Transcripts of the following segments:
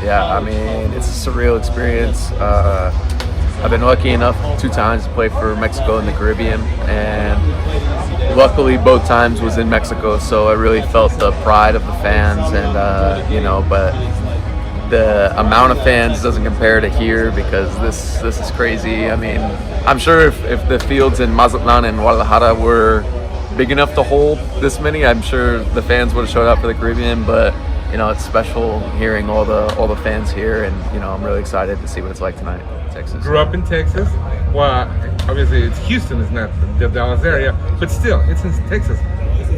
Yeah, I mean, it's a surreal experience. I've been lucky enough 2 times to play for Mexico in the Caribbean, and luckily both times was in Mexico, so I really felt the pride of the fans, and but the amount of fans doesn't compare to here, because this is crazy. I mean, I'm sure if the fields in Mazatlan and Guadalajara were big enough to hold this many, I'm sure the fans would have showed up for the Caribbean, but it's special hearing all the fans here, and I'm really excited to see what it's like tonight in Texas. Grew up in Texas. Well, obviously it's Houston, it's not the Dallas area, but still, it's in Texas.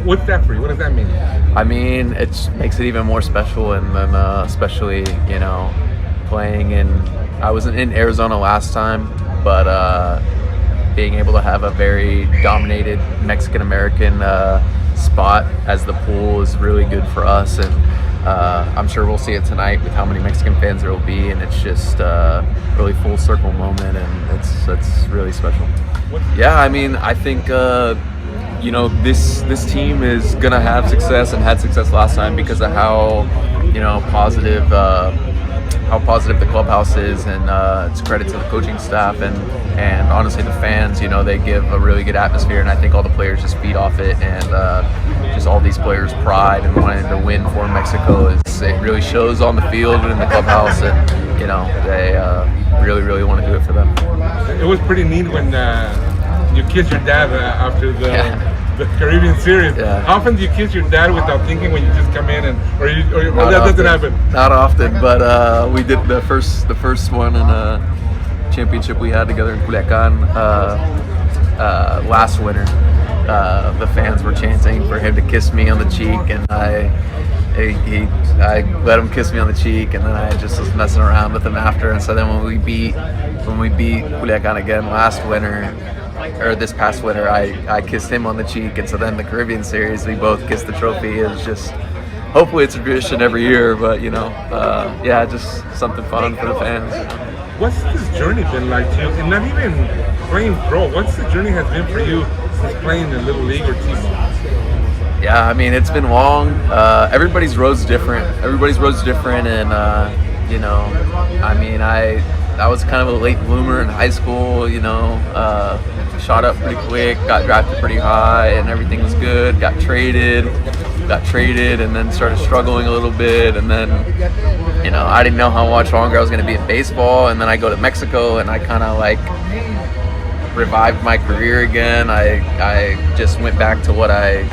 What's that for you? What does that mean? I mean, it makes it even more special, and then especially playing in. I wasn't in Arizona last time, but being able to have a very dominated Mexican American spot as the pool is really good for us, and I'm sure we'll see it tonight with how many Mexican fans there will be, and it's just really full circle moment, and it's really special. Yeah, I mean, I think this team is gonna have success and had success last time because of how positive the clubhouse is, and it's a credit to the coaching staff and honestly the fans. They give a really good atmosphere, and I think all the players just feed off it, and just all these players' pride and wanting to win for Mexico it really shows on the field and in the clubhouse, and they really want to do it for them. It was pretty neat when you kissed your dad after the Caribbean series. Yeah. How often do you kiss your dad without thinking when you just come in, or that doesn't happen? Not often, but we did the first one in a championship we had together in Culiacan last winter. The fans were chanting for him to kiss me on the cheek, and I let him kiss me on the cheek, and then I just was messing around with him after. And so then when we beat Culiacan again last winter, or this past winter, I kissed him on the cheek, and so then the Caribbean series we both kissed the trophy. It's just, hopefully it's a tradition every year, but just something fun for the fans. What's this journey been like to you, and not even playing pro? What's the journey has been for you since playing in Little League or T-ball? Yeah, I mean, it's been long. Everybody's road's different. And I mean, I was kind of a late bloomer in high school. Shot up pretty quick, got drafted pretty high, and everything was good. Got traded, and then started struggling a little bit, and then I didn't know how much longer I was going to be in baseball, and then I go to Mexico, and I kind of revived my career again. I just went back to what I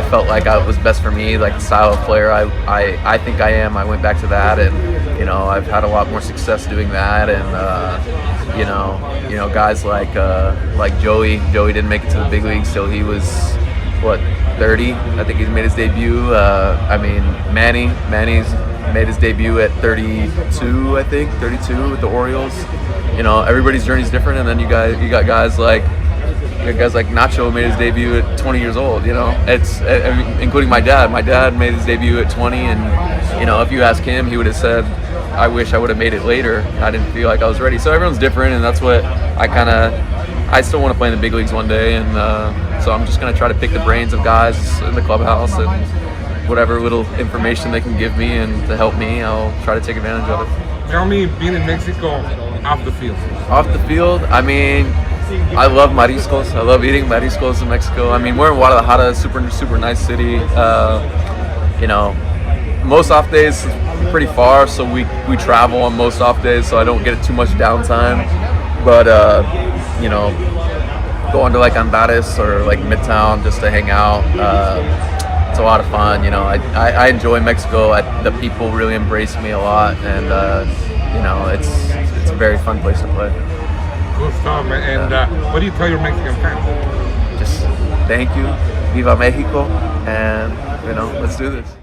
felt like was best for me, like the style of player I think I am. I went back to that, and I've had a lot more success doing that, and guys like Joey didn't make it to the big leagues till he was 30. I think he's made his debut. I mean, Manny's made his debut at 32, I think 32 with the Orioles. Everybody's journey's different, and then you got guys like Nacho made his debut at 20 years old. It's including my dad. My dad made his debut at 20, and if you ask him, he would have said, I wish I would have made it later. I didn't feel like I was ready. So everyone's different, and that's what I still want to play in the big leagues one day, and so I'm just going to try to pick the brains of guys in the clubhouse, and whatever little information they can give me and to help me, I'll try to take advantage of it. Tell me, being in Mexico, off the field. Off the field, I mean, I love mariscos. I love eating mariscos in Mexico. I mean, we're in Guadalajara, super nice city. Most off days pretty far, so we travel on most off days, so I don't get too much downtime. But going to Andares or Midtown just to hang out, it's a lot of fun. I enjoy Mexico. The people really embrace me a lot, and it's a very fun place to play. Cool stuff, man. And what do you tell your Mexican fans? Just thank you, Viva Mexico, and let's do this.